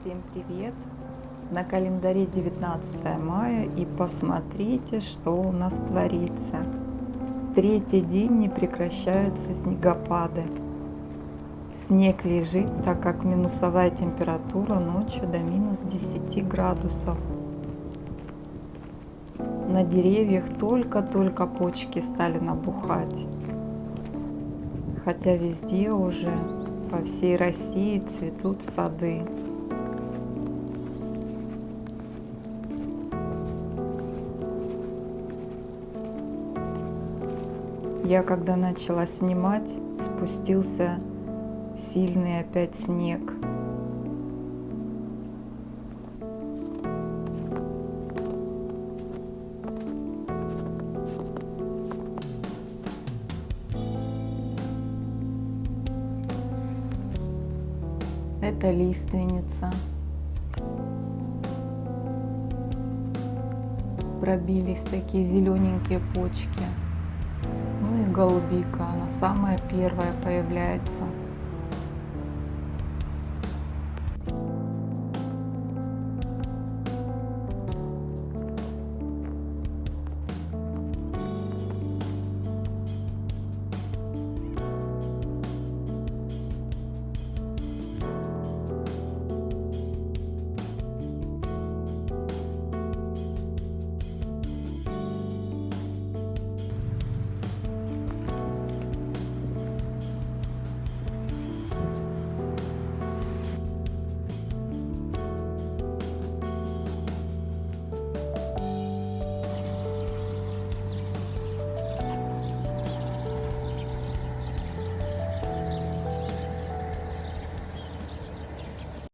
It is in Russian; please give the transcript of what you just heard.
Всем привет! На календаре 19 мая и посмотрите, что у нас творится. Третий день не прекращаются снегопады. Снег лежит, так как минусовая температура ночью до минус 10 градусов. На деревьях только-только почки стали набухать. Хотя везде уже по всей России цветут сады. Я когда начала снимать, спустился сильный опять снег. Это лиственница. Пробились такие зелененькие почки. Ну и голубика, она самая первая появляется.